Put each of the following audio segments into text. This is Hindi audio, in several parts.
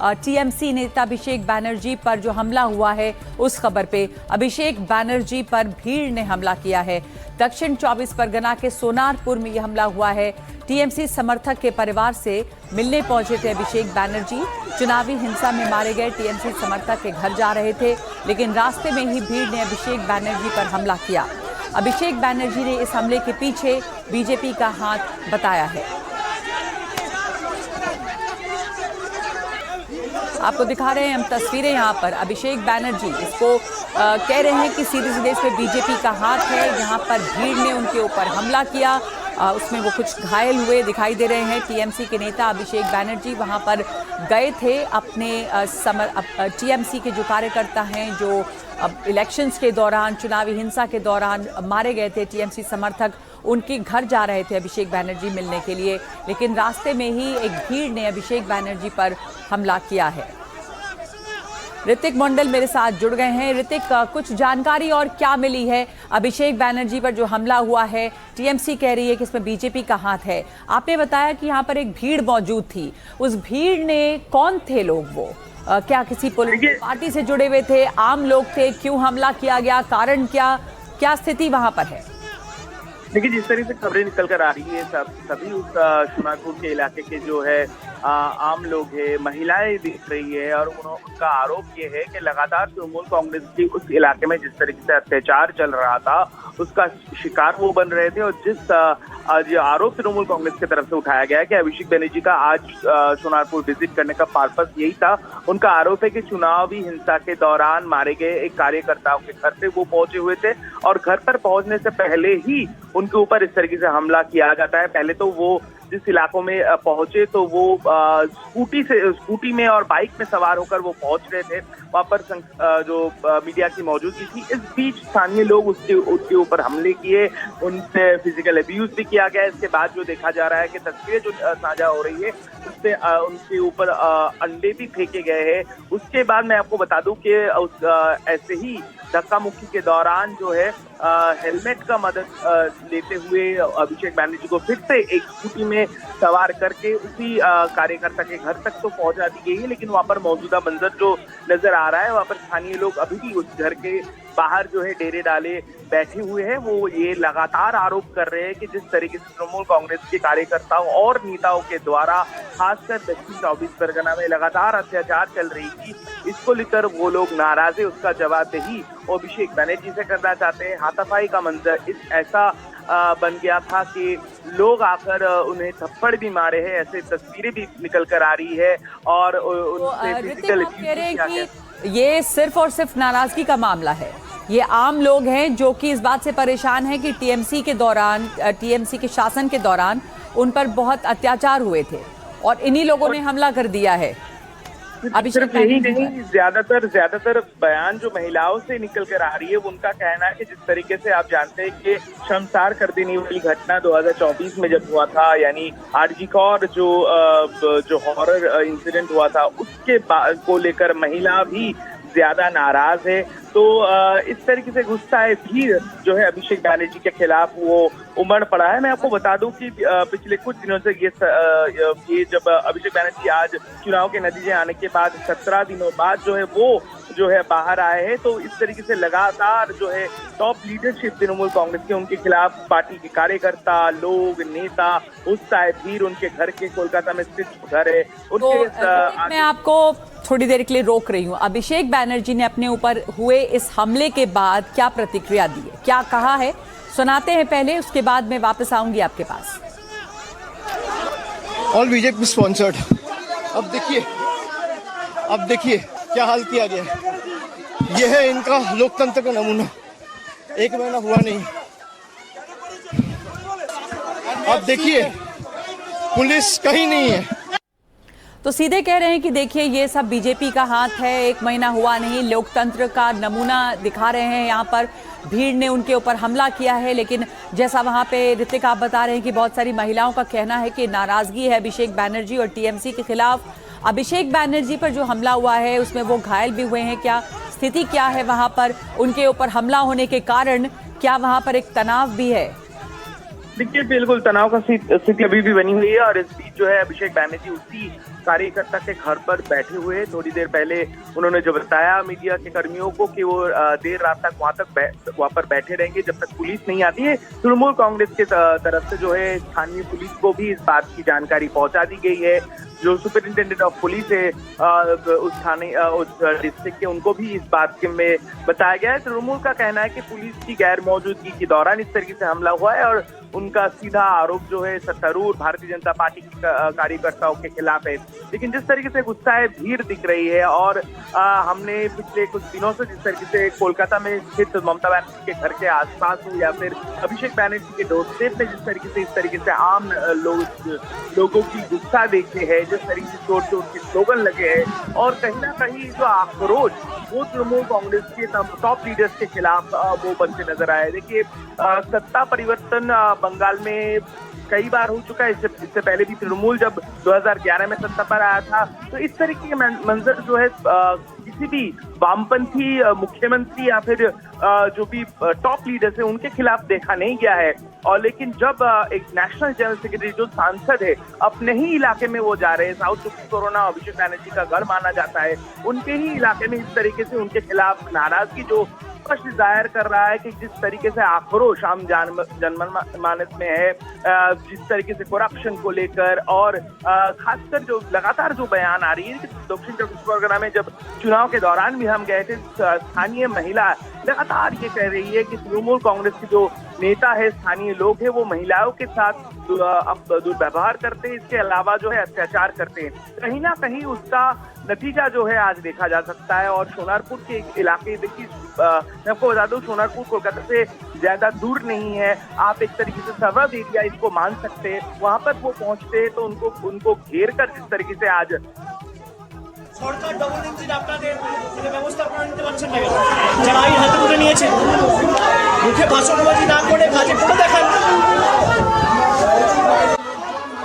टीएमसी नेता अभिषेक बैनर्जी पर जो हमला हुआ है उस खबर पे। अभिषेक बैनर्जी पर भीड़ ने हमला किया है। दक्षिण 24 परगना के सोनारपुर में यह हमला हुआ है। टीएमसी समर्थक के परिवार से मिलने पहुंचे थे अभिषेक बैनर्जी। चुनावी हिंसा में मारे गए टीएमसी समर्थक के घर जा रहे थे, लेकिन रास्ते में ही भीड़ ने अभिषेक बैनर्जी पर हमला किया। अभिषेक बैनर्जी ने इस हमले के पीछे बीजेपी का हाथ बताया है। आपको दिखा रहे हैं हम तस्वीरें यहाँ पर। अभिषेक बैनर्जी इसको कह रहे हैं कि सीधे सीधे इसमें बीजेपी का हाथ है। यहाँ पर भीड़ ने उनके ऊपर हमला किया, उसमें वो कुछ घायल हुए दिखाई दे रहे हैं। टीएमसी के नेता अभिषेक बैनर्जी वहाँ पर गए थे अपने टीएमसी के जो कार्यकर्ता हैं, जो इलेक्शंस के दौरान, चुनावी हिंसा के दौरान मारे गए थे टीएमसी समर्थक, उनके घर जा रहे थे अभिषेक बैनर्जी मिलने के लिए, लेकिन रास्ते में ही एक भीड़ ने अभिषेक बैनर्जी पर हमला किया है। ऋतिक मंडल मेरे साथ जुड़ गए हैं। ऋतिक, कुछ जानकारी और क्या मिली है? अभिषेक बैनर्जी पर जो हमला हुआ है, टीएमसी कह रही है कि इसमें बीजेपी का हाथ है। आपने बताया कि यहाँ पर एक भीड़ मौजूद थी, उस भीड़ ने कौन थे लोग? वो क्या किसी पॉलिटिकल पार्टी से जुड़े हुए थे, आम लोग थे? क्यों हमला किया गया, कारण क्या स्थिति वहां पर है? देखिए, जिस तरीके से खबरें निकल कर आ रही है, सभी उस सोनारपुर के इलाके के जो है आम लोग है, महिलाएं दिख रही है, और उनका आरोप ये है कि लगातार तृणमूल कांग्रेस की उस इलाके में जिस तरीके से अत्याचार चल रहा था उसका शिकार वो बन रहे थे। और जिस आरोप तृणमूल कांग्रेस की तरफ से उठाया गया है कि अभिषेक बैनर्जी का आज सोनारपुर विजिट करने का पर्पस यही था। उनका आरोप है कि चुनावी हिंसा के दौरान मारे गए एक कार्यकर्ताओं के घर पे वो पहुंचे हुए थे, और घर पर पहुंचने से पहले ही उनके ऊपर इस तरीके से हमला किया जाता है। पहले तो वो जिस इलाकों में पहुंचे तो वो स्कूटी में और बाइक में सवार होकर वो पहुंच रहे थे। वहां पर जो मीडिया की मौजूदगी थी, इस बीच स्थानीय लोग उसके ऊपर हमले किए, उनसे फिजिकल अब्यूज भी किया गया। इसके बाद जो देखा जा रहा है कि तस्वीरें जो साझा हो रही है उससे उनके ऊपर अंडे भी फेंके गए हैं। उसके बाद मैं आपको बता दूं कि ऐसे ही धक्का मुक्की के दौरान जो है हेलमेट का मदद लेते हुए अभिषेक बैनर्जी को फिर से एक स्कूटी में सवार करके उसी कार्यकर्ता के घर तक तो पहुंचा दी गई है। लेकिन वहां पर मौजूदा मंजर जो नजर आ रहा है, वहां पर स्थानीय लोग अभी भी उस घर के बाहर जो है डेरे डाले बैठे हुए हैं। वो ये लगातार आरोप कर रहे हैं कि जिस तरीके से तृणमूल कांग्रेस के कार्यकर्ताओं और नेताओं के द्वारा खासकर दक्षिण 24 परगना में लगातार अत्याचार चल रही थी, इसको लेकर वो लोग नाराज है। उसका जवाबदेही वो अभिषेक बैनर्जी से करना चाहते हैं। हाथापाई का मंजर ऐसा बन गया था कि लोग आकर उन्हें थप्पड़ भी मारे हैं, ऐसे तस्वीरें भी निकल कर आ रही है। और उनसे फिजिकल कि ये सिर्फ और सिर्फ नाराजगी का मामला है। ये आम लोग हैं जो कि इस बात से परेशान हैं कि टीएमसी के शासन के दौरान उन पर बहुत अत्याचार हुए थे, और इन्हीं लोगों ने हमला कर दिया है। सिर्फ यही नहीं, ज्यादातर बयान जो महिलाओं से निकल कर आ रही है, उनका कहना है कि जिस तरीके से आप जानते हैं कि शर्मसार कर देने वाली घटना 2024 में जब हुआ था, यानी आरजी कौर जो हॉरर इंसिडेंट हुआ था, उसके को लेकर महिला भी ज्यादा नाराज है। तो इस तरीके से गुस्सा है भीड़ जो है अभिषेक बैनर्जी के खिलाफ वो उमड़ पड़ा है। मैं आपको बता दूं कि पिछले कुछ दिनों से ये जब अभिषेक बैनर्जी आज चुनाव के नतीजे आने के बाद 17 दिनों बाद जो है बाहर आए हैं, तो इस तरीके से लगातार जो है टॉप लीडरशिप तृणमूल कांग्रेस के उनके खिलाफ पार्टी के कार्यकर्ता, लोग, नेता, उत्साह भीड़ उनके घर के कोलकाता में स्थित घर है उनके। मैं आपको थोड़ी देर के लिए रोक रही हूँ। अभिषेक बैनर्जी ने अपने ऊपर हुए इस हमले के बाद क्या प्रतिक्रिया दी है, क्या कहा है, सुनाते हैं पहले, उसके बाद मैं वापस आऊंगी आपके पास। All BJP sponsored. अब देखिए क्या हाल किया गया है। यह है इनका लोकतंत्र का नमूना। 1 महीना हुआ नहीं, अब देखिए पुलिस कहीं नहीं है। तो सीधे कह रहे हैं कि देखिए ये सब बीजेपी का हाथ है, 1 महीना हुआ नहीं, लोकतंत्र का नमूना दिखा रहे हैं। यहाँ पर भीड़ ने उनके ऊपर हमला किया है, लेकिन जैसा वहाँ पे ऋतिक आप बता रहे हैं कि बहुत सारी महिलाओं का कहना है कि नाराजगी है अभिषेक बैनर्जी और टीएमसी के खिलाफ। अभिषेक बैनर्जी पर जो हमला हुआ है उसमें वो घायल भी हुए हैं, क्या स्थिति क्या है वहाँ पर? उनके ऊपर हमला होने के कारण क्या वहाँ पर एक तनाव भी है? देखिए, बिल्कुल तनाव का स्थिति अभी भी बनी हुई है, और इस बीच जो है अभिषेक बैनर्जी उसी कार्यकर्ता के घर पर बैठे हुए। थोड़ी देर पहले उन्होंने जो बताया मीडिया के कर्मियों को कि वो देर रात तक वहां पर बैठे रहेंगे जब तक पुलिस नहीं आती है। तृणमूल कांग्रेस की तरफ से जो है स्थानीय पुलिस को भी इस बात की जानकारी पहुंचा दी गई है। जो सुपरिंटेंडेंट ऑफ पुलिस है उस थाने उस डिस्ट्रिक्ट के, उनको भी इस बात के में बताया गया है। तृणमूल का कहना है कि पुलिस की गैर मौजूदगी के दौरान इस तरीके से हमला हुआ है और उनका सीधा आरोप जो है सत्तारूढ़ भारतीय जनता पार्टी के कार्यकर्ताओं के खिलाफ है। लेकिन जिस तरीके से गुस्साए भीड़ दिख रही है और हमने पिछले कुछ दिनों से जिस तरीके से कोलकाता में स्थित ममता बनर्जी के घर के आसपास हो या फिर अभिषेक बैनर्जी के डोरस्टेप में जिस तरीके से आम लोगों की गुस्सा देखे है, जिस तरीके से चोट के स्लोगन लगे हैं और कहीं ना कहीं जो आक्रोश वो तृणमूल कांग्रेस के टॉप लीडर्स के खिलाफ वो बनते नजर आए। देखिए सत्ता परिवर्तन बंगाल में कई बार हो चुका है। इससे पहले भी तृणमूल जब 2011 में सत्ता पर आया था तो इस तरीके के मंजर जो है किसी भी वामपंथी मुख्यमंत्री या फिर जो भी टॉप लीडर्स है उनके खिलाफ देखा नहीं गया है। और लेकिन जब एक नेशनल जनरल सेक्रेटरी जो सांसद है अपने ही इलाके में वो जा रहे हैं, साउथ 24 कोरोना अभिषेक बैनर्जी का गढ़ माना जाता है, उनके ही इलाके में इस तरीके से उनके खिलाफ नाराजगी जो स्पष्ट जाहिर कर रहा है कि जिस तरीके से आक्रोश आम जनमानस में है, जिस तरीके से करप्शन को लेकर और खासकर जो लगातार जो बयान आ रही है कि दक्षिण 24 परगना में जब चुनाव के दौरान भी हम गए थे, स्थानीय महिला लगातार ये कह रही है कि तृणमूल कांग्रेस के जो नेता है, स्थानीय लोग हैं, वो महिलाओं के साथ दुर्व्यवहार करते हैं, इसके अलावा जो है अत्याचार करते हैं। कहीं ना कहीं उसका नतीजा जो है आज देखा जा सकता है। और सोनारपुर के इलाके, देखिए मैं आपको बता दूं सोनारपुर कोलकाता से ज्यादा दूर नहीं है। आप एक तरीके से सरहद एरिया इसको मान सकते हैं। वहां पर वो पहुंचते हैं तो उनको घेर कर जिस तरीके से आज সরকার ডবল ইঞ্জিন আপনাদের ব্যবস্থা করে নিতে পারছেন না কেন? যারা আইন হাতে তুলে নিয়েছে মুখে ভাষণবাজি না করে কাজে করে দেখান।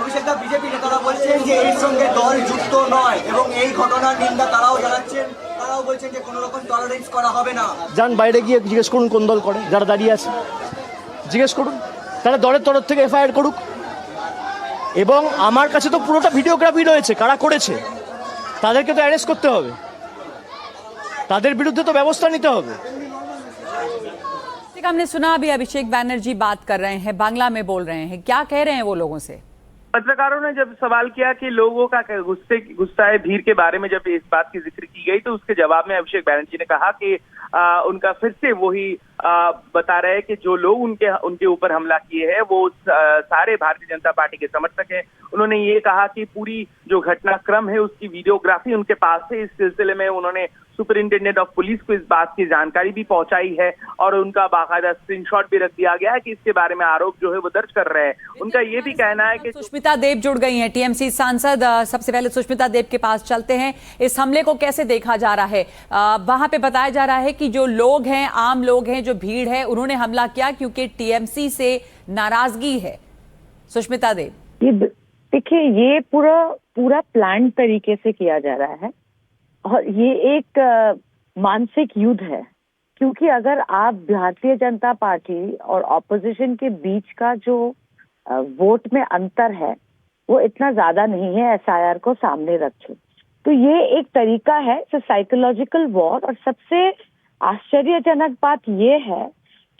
অভিষেকদা বিজেপি নেতারা বলছেন যে এর সঙ্গে দল যুক্ত নয় এবং এই ঘটনার নিন্দা তারাও জানাচ্ছেন। তারাও বলছেন যে কোনো রকম টলারেন্স করা হবে না। যান বাইরে গিয়ে জিজ্ঞেস করুন কোন দল করে, যারা দাঁড়িয়ে আছে জিজ্ঞেস করুন, তারা দলের তরফ থেকে এফআইআর করুক। এবং আমার কাছে তো পুরোটা ভিডিওগ্রাফি রয়েছে, কারা করেছে তাদেরকে তো অ্যারেস্ট করতে হবে, তাদের বিরুদ্ধে তো ব্যবস্থা নিতে হবে। हमने सुना अभी अभिषेक बैनर्जी बात कर रहे हैं, बांग्ला में बोल रहे हैं, क्या कह रहे हैं वो लोगों से? पत्रकारों ने जब सवाल किया कि लोगों का गुस्साए भीड़ के बारे में जब इस बात की जिक्र की गई तो उसके जवाब में अभिषेक बैनर्जी ने कहा कि उनका फिर से वही बता रहे हैं कि जो लोग उनके ऊपर हमला किए हैं वो सारे भारतीय जनता पार्टी के समर्थक हैं। उन्होंने ये कहा कि पूरी जो घटनाक्रम है उसकी वीडियोग्राफी उनके पास है। इस सिलसिले में उन्होंने सुपरिंटेंडेंट ऑफ पुलिस को इस बात की जानकारी भी पहुंचाई है और उनका बाकायदा स्क्रीनशॉट भी रख दिया गया है कि इसके बारे में आरोप जो है वो दर्ज कर रहे हैं। उनका ये भी कहना है कि सुष्मिता देव जुड़ गई हैं, टीएमसी सांसद। सबसे पहले सुष्मिता देव के पास चलते हैं। इस हमले को कैसे देखा जा रहा है? वहां पे बताया जा रहा है कि जो लोग हैं, आम लोग हैं, जो भीड़ है, उन्होंने हमला किया क्योंकि टीएमसी से नाराजगी है। सुष्मिता देव, देखिए ये पूरा प्लान तरीके से किया जा रहा है और ये एक मानसिक युद्ध है, क्योंकि अगर आप भारतीय जनता पार्टी और ऑपोजिशन के बीच का जो वोट में अंतर है वो इतना ज्यादा नहीं है एसआईआर को सामने रखे, तो ये एक तरीका है साइकोलॉजिकल वॉर। और सबसे आश्चर्यजनक बात ये है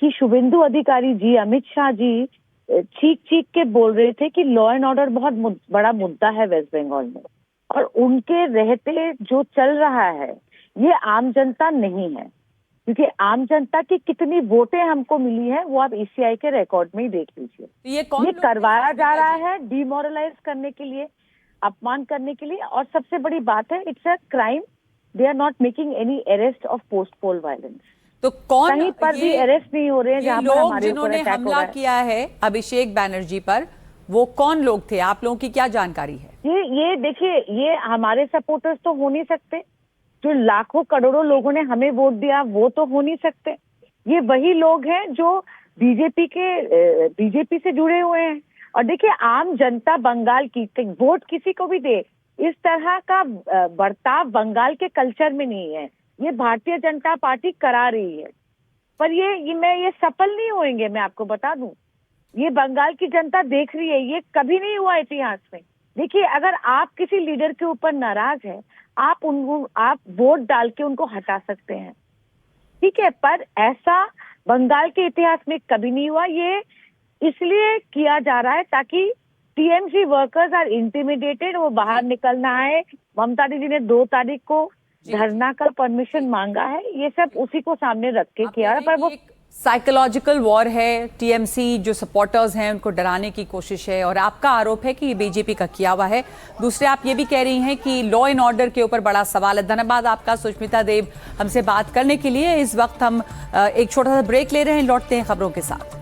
कि शुभेंदु अधिकारी जी, अमित शाह जी चीख के बोल रहे थे कि लॉ एंड ऑर्डर बहुत बड़ा मुद्दा है वेस्ट बंगाल में, और उनके रहते जो चल रहा है ये आम जनता नहीं है, क्योंकि आम जनता की कितनी वोटें हमको मिली है वो आप ईसीआई के रिकॉर्ड में ही देख लीजिए। ये करवाया जा रहा है डिमोरलाइज करने के लिए, अपमान करने के लिए। और सबसे बड़ी बात है, it's a crime, they are not making any arrest of post poll violence. तो कौन कहीं पर भी अरेस्ट नहीं हो रहे हैं जहां पर हमारे ऊपर अटैक हो रहा है। हमला किया है अभिषेक बैनर्जी पर, वो कौन लोग थे? आप लोगों की क्या जानकारी है? ये देखिए, ये हमारे सपोर्टर्स तो हो नहीं सकते, जो लाखों करोड़ों लोगों ने हमें वोट दिया वो तो हो नहीं सकते। ये वही लोग हैं जो बीजेपी से जुड़े हुए हैं। और देखिए, आम जनता बंगाल की वोट किसी को भी दे, इस तरह का बर्ताव बंगाल के कल्चर में नहीं है। ये भारतीय जनता पार्टी करा रही है, पर ये सफल नहीं होंगे। मैं आपको बता दूं, ये बंगाल की जनता देख रही है, ये कभी नहीं हुआ इतिहास में। देखिए, अगर आप किसी लीडर के ऊपर नाराज है, आप वोट डाल के उनको हटा सकते हैं, ठीक है, पर ऐसा बंगाल के इतिहास में कभी नहीं हुआ। ये इसलिए किया जा रहा है ताकि टीएमसी वर्कर्स आर इंटिमिडेटेड, वो बाहर निकलना आए। ममता दीदी ने 2 तारीख को धरना का परमिशन मांगा है, ये सब उसी को सामने रख के किया है। पर वो साइकोलॉजिकल वॉर है, टीएमसी जो सपोर्टर्स हैं उनको डराने की कोशिश है, और आपका आरोप है कि ये बीजेपी का किया हुआ है। दूसरे आप ये भी कह रही हैं कि लॉ एंड ऑर्डर के ऊपर बड़ा सवाल है। धन्यवाद आपका सुष्मिता देव हमसे बात करने के लिए। इस वक्त हम एक छोटा सा ब्रेक ले रहे हैं, लौटते हैं खबरों के साथ।